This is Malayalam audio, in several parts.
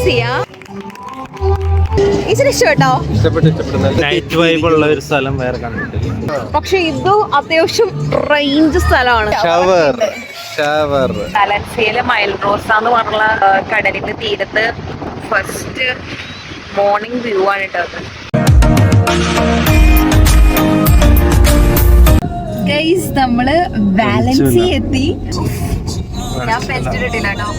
വാലൻസിയ ഇഷ്ടപ്പെട്ടോ? നൈറ്റ് വൈബ് ഉള്ള ഒരു സ്ഥലം വേറെ കണ്ടിട്ടില്ല. പക്ഷെ ഇത് അത്യാവശ്യം റേഞ്ച് സ്ഥലമാണ്. വാലൻസിയയിലെ മൈൽ റോസ എന്ന് പറഞ്ഞുള്ള കടലിന്റെ തീരത്ത് ഫസ്റ്റ് മോർണിംഗ് വ്യൂ ആണ് ഇട്ടത്. ഗൈസ് നമ്മള് വാലൻസി എത്തി. ഞാൻ ഫെസ്റ്റ് ഇട്ടില്ല കേട്ടോ.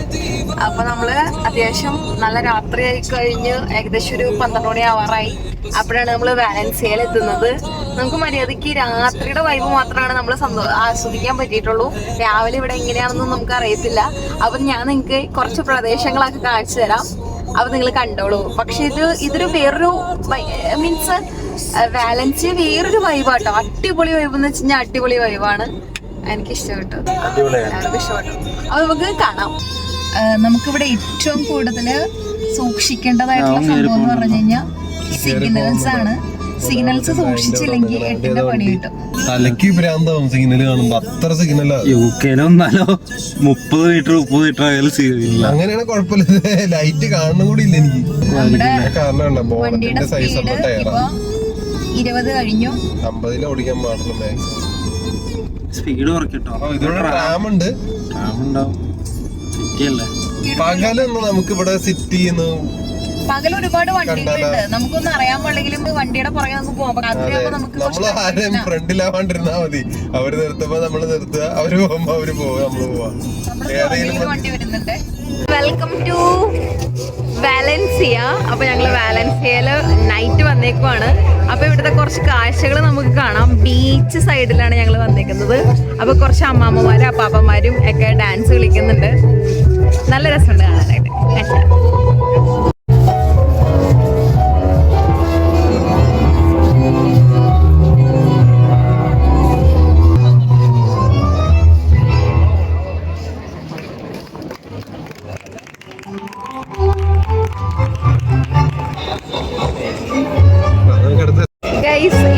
അപ്പൊ നമ്മള് അത്യാവശ്യം നല്ല രാത്രി ആയി കഴിഞ്ഞ് ഏകദേശം ഒരു 12 മണി ആവാറായി. അപ്പോഴാണ് നമ്മള് വാലൻസിയയിൽ എത്തുന്നത്. നമുക്ക് മര്യാദക്ക് രാത്രിയുടെ വൈബ് മാത്രമാണ് നമ്മൾ ആസ്വദിക്കാൻ പറ്റിയിട്ടുള്ളൂ. രാവിലെ ഇവിടെ എങ്ങനെയാണെന്നും നമുക്ക് അറിയത്തില്ല. അപ്പൊ ഞാൻ നിങ്ങൾക്ക് കുറച്ച് പ്രദേശങ്ങളൊക്കെ കാണിച്ചു തരാം. അപ്പൊ നിങ്ങൾ കണ്ടോളൂ. പക്ഷെ ഇതൊരു വേറൊരു മീൻസ് വാലൻസിയ വേറൊരു വൈബാട്ടോ. അടിപൊളി വൈബ് എന്ന് വെച്ച് കഴിഞ്ഞാൽ അടിപൊളി വൈബാണ്. എനിക്ക് ഇഷ്ടപ്പെട്ടു, എല്ലാവർക്കും ഇഷ്ടപ്പെട്ടു. അപ്പൊ നമുക്ക് കാണാം. നമുക്കിവിടെ ഏറ്റവും കൂടുതൽ സൂക്ഷിക്കേണ്ടതായിട്ടുള്ള സംഭവം എന്ന് പറഞ്ഞു കഴിഞ്ഞാൽ സിഗ്നൽസ് ആണ്. സിഗ്നൽസ് സൂക്ഷിച്ചില്ലെങ്കിൽ 8ന്റെ പണി കിട്ടും. തലക്ക് ഭ്രാന്താവും സിഗ്നൽ കാണുമ്പോ. അത്ര സിഗ്നലാ. യുകെയിലൊന്നാലോ 30 മീറ്റർ ആയാലും സിഗ്നൽ. അങ്ങനെയാണ് കുഴപ്പമില്ല. ലൈറ്റ് കാണണം കൂടി ഇല്ല എനിക്ക്. വണ്ടിയുടെ സ്പീഡ് ഇപ്പൊ 20 കഴിഞ്ഞു. 50 ഓടിക്കാൻ പാടില്ല മാക്സിമം. സ്പീഡ് കുറയ്ക്കട്ടോ. ഇതിവിടെ റാമുണ്ട്. പകലൊന്നും നമുക്ക് ഇവിടെ സിറ്റിന്ന് പകൽ ഒരുപാട് വണ്ടികളുണ്ട്. നമുക്കൊന്നും അറിയാൻ പാടില്ലെങ്കിലും വണ്ടിയുടെ പുറകെ നമുക്ക് പോകാം. നമ്മള് ആരെയും ഫ്രണ്ടിലാവാണ്ടിരുന്നാ മതി. അവര് നിർത്തുമ്പോ നമ്മള് നിർത്തുക, അവര് പോകുമ്പോ അവര് പോവുക, നമ്മള് പോവാ. വണ്ടി വരുന്നുണ്ട്. Welcome to Valencia. അപ്പൊ ഞങ്ങള് വാലൻസിയയില് നൈറ്റ് വന്നേക്കുവാണ്. അപ്പൊ ഇവിടുത്തെ കുറച്ച് കാഴ്ചകൾ നമുക്ക് കാണാം. ബീച്ച് സൈഡിലാണ് ഞങ്ങൾ വന്നേക്കുന്നത്. അപ്പൊ കുറച്ച് അമ്മാമ്മമാരും അപ്പാപ്പന്മാരും ഒക്കെ ഡാൻസ് കളിക്കുന്നുണ്ട്. നല്ല രസമുണ്ട് കാണാനായിട്ട്.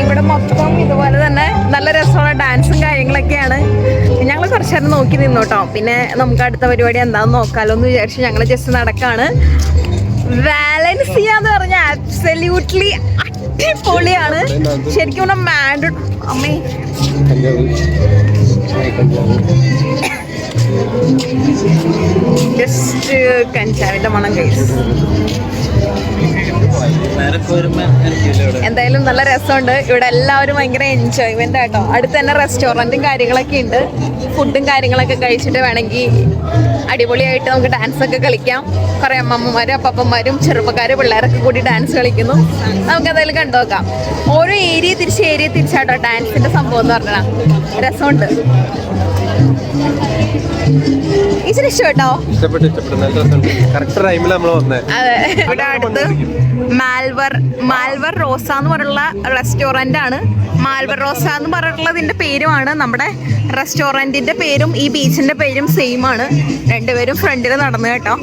ഇവിടെ മൊത്തം ഇതുപോലെ തന്നെ നല്ല രസമുള്ള ഡാൻസും കാര്യങ്ങളൊക്കെയാണ്. ഞങ്ങൾ കുറച്ച് നേരം നോക്കി നിന്നോട്ടോ. പിന്നെ നമുക്ക് അടുത്ത പരിപാടി എന്താണെന്ന് നോക്കാലോ എന്ന് വിചാരിച്ച് ഞങ്ങൾ ജസ്റ്റ് നടക്കാണ്. വാലൻസിയ എന്ന് പറഞ്ഞാൽ അബ്സല്യൂട്ട്ലി അടിപൊളിയാണ് ശരിക്കും. ഇവിടെ മാൻഡ് അമ്മേ ജസ്റ്റ് കഞ്ചാവിന്റെ മണം കഴിച്ചു. എന്തായാലും നല്ല രസമുണ്ട്. ഇവിടെ എല്ലാവരും ഭയങ്കര എൻജോയ്മെന്റ് ആട്ടോ. അടുത്ത് തന്നെ റെസ്റ്റോറൻറ്റും കാര്യങ്ങളൊക്കെ ഉണ്ട്. ഫുഡും കാര്യങ്ങളൊക്കെ കഴിച്ചിട്ട് വേണമെങ്കിൽ അടിപൊളിയായിട്ട് നമുക്ക് ഡാൻസ് ഒക്കെ കളിക്കാം. കുറെ അമ്മമ്മമാരും അപ്പപ്പന്മാരും ചെറുപ്പക്കാരും പിള്ളേരൊക്കെ കൂടി ഡാൻസ് കളിക്കുന്നു. നമുക്ക് എന്തായാലും കണ്ടു നോക്കാം. ഓരോ ഏരിയ തിരിച്ചാട്ടോ ഡാൻസിന്റെ സംഭവം എന്ന് പറഞ്ഞാൽ രസമുണ്ട്. ഇഷ്ടപ്പെട്ടോ? അതെ. ഇവിടെ അടുത്ത് മാൽവർ റോസ എന്ന് പറഞ്ഞുള്ള റെസ്റ്റോറന്റ് ആണ്. മാൽവർ റോസ എന്ന് പറഞ്ഞിട്ടുള്ളതിന്റെ പേരുമാണ്. നമ്മുടെ റെസ്റ്റോറന്റിന്റെ പേരും ഈ ബീച്ചിന്റെ പേരും സെയിം ആണ്. രണ്ടുപേരും ഫ്രണ്ടിൽ നടന്നു കേട്ടോ.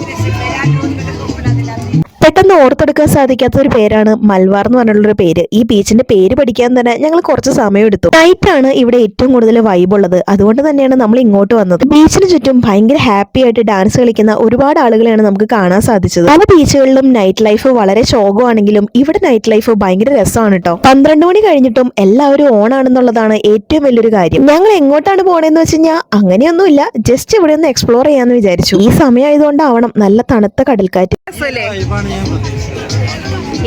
പെട്ടെന്ന് ഓർത്തെടുക്കാൻ സാധിക്കാത്ത ഒരു പേരാണ് മൽവാർ എന്ന് പറഞ്ഞുള്ളൊരു പേര്. ഈ ബീച്ചിന്റെ പേര് പഠിക്കാൻ തന്നെ ഞങ്ങൾ കുറച്ച് സമയം എടുത്തു. നൈറ്റാണ് ഇവിടെ ഏറ്റവും കൂടുതൽ വൈബുള്ളത്. അതുകൊണ്ട് തന്നെയാണ് നമ്മൾ ഇങ്ങോട്ട് വന്നത്. ബീച്ചിന് ചുറ്റും ഭയങ്കര ഹാപ്പി ആയിട്ട് ഡാൻസ് കളിക്കുന്ന ഒരുപാട് ആളുകളെയാണ് നമുക്ക് കാണാൻ സാധിച്ചത്. പല ബീച്ചുകളിലും നൈറ്റ് ലൈഫ് വളരെ ശോകമാണെങ്കിലും ഇവിടെ നൈറ്റ് ലൈഫ് ഭയങ്കര രസമാണ് കേട്ടോ. 12 മണി കഴിഞ്ഞിട്ടും എല്ലാവരും ഓൺ ആണെന്നുള്ളതാണ് ഏറ്റവും വലിയൊരു കാര്യം. ഞങ്ങൾ എങ്ങോട്ടാണ് പോണേന്ന് വെച്ച് കഴിഞ്ഞാൽ അങ്ങനെയൊന്നുമില്ല, ജസ്റ്റ് ഇവിടെ ഒന്ന് എക്സ്പ്ലോർ ചെയ്യാന്ന് വിചാരിച്ചു. ഈ സമയമായതുകൊണ്ടാവണം നല്ല തണുത്ത കടൽക്കാറ്റ്.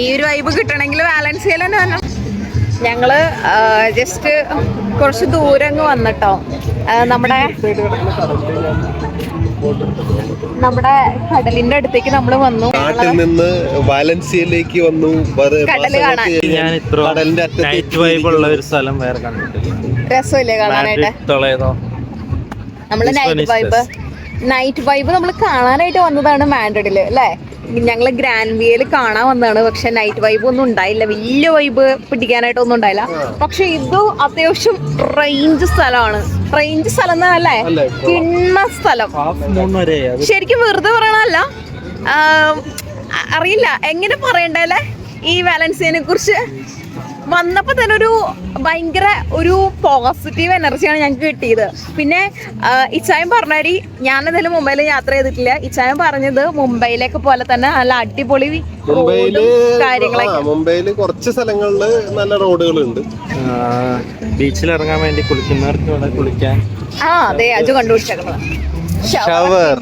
ഈ ഒരു വൈബ് കിട്ടണമെങ്കിൽ വാലൻസിയയിൽ തന്നെ വരണം. ഞങ്ങള് ജസ്റ്റ് കുറച്ച് ദൂരം അങ്ങ് വന്നിട്ടോ. നമ്മുടെ കടലിന്റെ അടുത്തേക്ക് നമ്മൾ വന്നു. നാട്ടിൽ നിന്ന് വാലൻസിയയിലേക്ക് വന്നു. കടല് കാണാൻ. നൈറ്റ് വൈബ് ഉള്ള ഒരു സ്ഥലം വേറെ കണ്ടിട്ടില്ല. രസമില്ലേ കാണാനായിട്ട്? നമ്മള് നൈറ്റ് വൈബ് നമ്മൾ കാണാനായിട്ട് വന്നതാണ് മാൻഡ്രിഡില് അല്ലേ. ഞങ്ങള് ഗ്രാൻഡ് വിയയിൽ കാണാൻ വന്നതാണ്. പക്ഷെ നൈറ്റ് വൈബ് ഒന്നും ഉണ്ടായില്ല. വലിയ വൈബ് പിടിക്കാനായിട്ടൊന്നും ഉണ്ടായില്ല. പക്ഷെ ഇത് അത്യാവശ്യം റേഞ്ച് സ്ഥലമാണ്. റേഞ്ച് സ്ഥലം എന്നല്ലേ, കിണ്ണ സ്ഥലം. ശരിക്കും വെറുതെ പറയണല്ല, അറിയില്ല എങ്ങനെ പറയണ്ടല്ലേ ഈ വാലൻസിയനെ കുറിച്ച്. വന്നപ്പോ തന്നെ ഒരു ഭയങ്കര ഒരു പോസിറ്റീവ് എനർജിയാണ് ഞങ്ങൾക്ക് കിട്ടിയത്. പിന്നെ ഇച്ചായം പറഞ്ഞാടി, ഞാനെന്തായാലും മുംബൈയിൽ യാത്ര ചെയ്തിട്ടില്ല. ഇച്ചായം പറഞ്ഞത് മുംബൈയിലേക്ക് പോലെ തന്നെ നല്ല അടിപൊളി കാര്യങ്ങളൊക്കെ. മുംബൈയില് കുറച്ച് സ്ഥലങ്ങളില് നല്ല റോഡുകളുണ്ട്. ബീച്ചിൽ ഇറങ്ങാൻ വേണ്ടി കുളിക്കുന്നവർക്ക് ഇവിടെ കുളിക്കാൻ അതെ അത് കണ്ടുപിടിച്ചേക്കുന്നത് ഷവർ.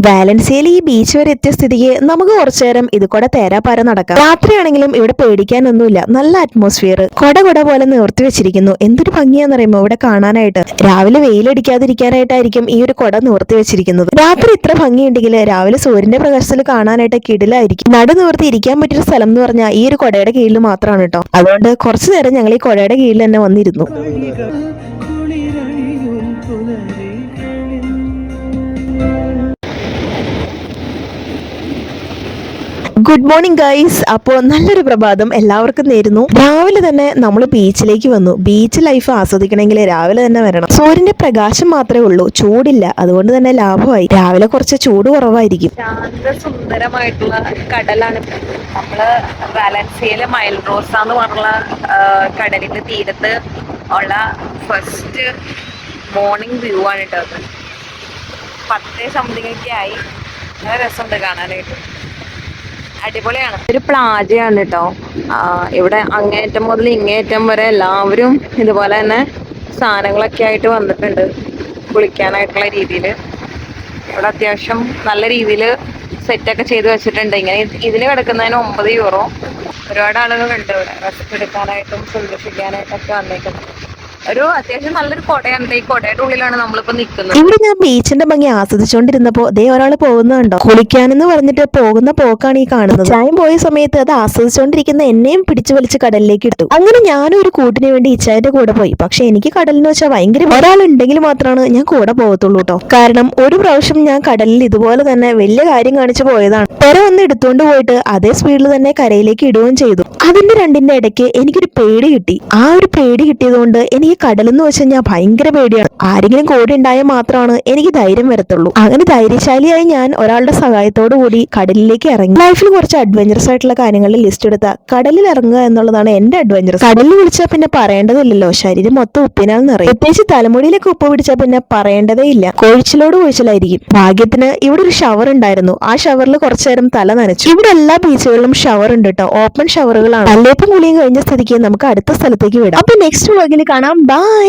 വാലൻസിയയിൽ ഈ ബീച്ച് വരെ എത്തിയ സ്ഥിതിക്ക് നമുക്ക് കുറച്ചു നേരം ഇത് കൂടെ തേരാപ്പാര നടക്കാം. രാത്രിയാണെങ്കിലും ഇവിടെ പേടിക്കാനൊന്നുമില്ല, നല്ല അറ്റ്മോസ്ഫിയർ. കൊട പോലെ നിവർത്തി വെച്ചിരിക്കുന്നു. എന്തൊരു ഭംഗിയാന്നറിയുമോ ഇവിടെ കാണാനായിട്ട്. രാവിലെ വെയിലടിക്കാതിരിക്കാനായിട്ടായിരിക്കും ഈ ഒരു കൊട നിവർത്തി വെച്ചിരിക്കുന്നത്. രാത്രി ഇത്ര ഭംഗിയുണ്ടെങ്കിൽ രാവിലെ സൂര്യന്റെ പ്രകാശത്തിൽ കാണാനായിട്ട് കിടിലായിരിക്കും. നടു നിവർത്തി ഇരിക്കാൻ പറ്റിയ സ്ഥലം എന്ന് പറഞ്ഞാൽ ഈ ഒരു കൊടയുടെ കീഴിൽ മാത്രമാണ് കേട്ടോ. അതുകൊണ്ട് കുറച്ചു നേരം ഞങ്ങൾ ഈ കൊടയുടെ കീഴിൽ തന്നെ വന്നിരുന്നു. Good morning guys. അപ്പോൾ നല്ലൊരു പ്രഭാതം എല്ലാവർക്കും നേരുന്നു. രാവിലെ തന്നെ നമ്മൾ ബീച്ചിലേക്ക് വന്നു. ബീച്ച് ലൈഫ് ആസ്വദിക്കണമെങ്കിൽ രാവിലെ തന്നെ വരണം. സൂര്യന്റെ പ്രകാശം മാത്രമേ ഉള്ളൂ, ചൂടില്ല. അതുകൊണ്ട് തന്നെ ലാഭമായി. രാവിലെ കുറച്ച് ചൂട് കുറവായിരിക്കും. ശാന്തസുന്ദരമായിട്ടുള്ള കടലാണ്. നമ്മള് വാലൻസിയയിലെ മൈൽ റോസ എന്ന് പറഞ്ഞുള്ള കടലിന്റെ തീരത്ത് ഉള്ള ഫസ്റ്റ് മോർണിംഗ് വ്യൂ ആണ് കേട്ടത്. 10 സംതിങ് ഒക്കെ ആയി. നല്ല രസമുണ്ട് കാണാനായിട്ട്, അടിപൊളിയാണ്. ഒരു പ്ലാജയാണ് കേട്ടോ. ഇവിടെ അങ്ങേറ്റം മുതൽ ഇങ്ങേറ്റം വരെ എല്ലാവരും ഇതുപോലെ തന്നെ സാധനങ്ങളൊക്കെ ആയിട്ട് വന്നിട്ടുണ്ട് കുളിക്കാനായിട്ടുള്ള രീതിയിൽ. ഇവിടെ അത്യാവശ്യം നല്ല രീതിയിൽ സെറ്റൊക്കെ ചെയ്ത് വെച്ചിട്ടുണ്ട്. ഇങ്ങനെ ഇതിന് കിടക്കുന്നതിന് 9 യൂറോ. ഒരുപാട് ആളുകളുണ്ട് ഇവിടെ റെസ്റ്റ് എടുക്കാനായിട്ടും സന്ദർശിക്കാനായിട്ടൊക്കെ വന്നേക്കുന്നത്. ഒരു അത്യാവശ്യം നല്ലൊരു കൊടയാണ്. ഈ കൊടയുടെ ഉള്ളിലാണ് നമ്മളിപ്പോ നിൽക്കുന്നത്. ഇവിടെ ഞാൻ ബീച്ചിന്റെ ഭംഗി ആസ്വദിച്ചോണ്ടിരുന്നപ്പോ ദേ ഒരാൾ പോകുന്നുണ്ടോ. കുളിക്കാനെന്ന് പറഞ്ഞിട്ട് പോകുന്ന പോക്കാണ് ഈ കാണുന്നത്. ചായം പോയ സമയത്ത് അത് ആസ്വദിച്ചോണ്ടിരിക്കുന്ന എന്നെയും പിടിച്ചു വലിച്ച് കടലിലേക്ക് ഇട്ടു. അങ്ങനെ ഞാനും ഒരു കൂട്ടിന് വേണ്ടി ഇച്ചായന്റെ കൂടെ പോയി. പക്ഷെ എനിക്ക് കടലിന് വെച്ചാൽ ഭയങ്കര ഒരാളുണ്ടെങ്കിൽ മാത്രമാണ് ഞാൻ കൂടെ പോകത്തുള്ളൂ കേട്ടോ. കാരണം ഒരു പ്രാവശ്യം ഞാൻ കടലിൽ ഇതുപോലെ തന്നെ വലിയ കാര്യം കാണിച്ചു പോയതാണ്. പെര വന്ന് എടുത്തോണ്ട് പോയിട്ട് അതേ സ്പീഡിൽ തന്നെ കരയിലേക്ക് ഇടുകയും ചെയ്തു. അതിന്റെ രണ്ടിന്റെ ഇടയ്ക്ക് എനിക്കൊരു പേടി കിട്ടി. ആ ഒരു പേടി കിട്ടിയതുകൊണ്ട് എനിക്ക് കടലെന്ന് വെച്ച് കഴിഞ്ഞാൽ ഭയങ്കര പേടിയാണ്. ആരെങ്കിലും കൂടെ ഉണ്ടായാൽ മാത്രമാണ് എനിക്ക് ധൈര്യം വരത്തുള്ളൂ. അങ്ങനെ ധൈര്യശാലിയായി ഞാൻ ഒരാളുടെ സഹായത്തോടു കൂടി കടലിലേക്ക് ഇറങ്ങി. ലൈഫിൽ കുറച്ച് അഡ്വഞ്ചറസ് ആയിട്ടുള്ള കാര്യങ്ങളിൽ ലിസ്റ്റ് എടുത്ത കടലിൽ ഇറങ്ങുക എന്നുള്ളതാണ് എന്റെ അഡ്വഞ്ചറസ്. കടലിൽ വിളിച്ചാൽ പിന്നെ പറയേണ്ടതില്ലല്ലോ, ശരീരം മൊത്തം ഉപ്പിനാൽ നിറയും. പ്രത്യേകിച്ച് തലമുടിയിലേക്ക് ഉപ്പ് പിടിച്ചാൽ പിന്നെ പറയേണ്ടതേ ഇല്ല, കൊഴിച്ചിലോട് കൊഴിച്ചിലായിരിക്കും. ഭാഗ്യത്തിന് ഇവിടെ ഒരു ഷവർ ഉണ്ടായിരുന്നു. ആ ഷവറിൽ കുറച്ചു നേരം തല നനച്ചു. ഇവിടെ എല്ലാ ബീച്ചുകളിലും ഷവർ ഉണ്ട് കേട്ടോ, ഓപ്പൺ ഷവറുകളാണ്. തല്ലേപ്പും കുളിയും കഴിഞ്ഞ സ്ഥിതിക്ക് നമുക്ക് അടുത്ത സ്ഥലത്തേക്ക് വിടാം. അപ്പൊ നെക്സ്റ്റ് വ്ലോഗിൽ കാണാം. ബൈ.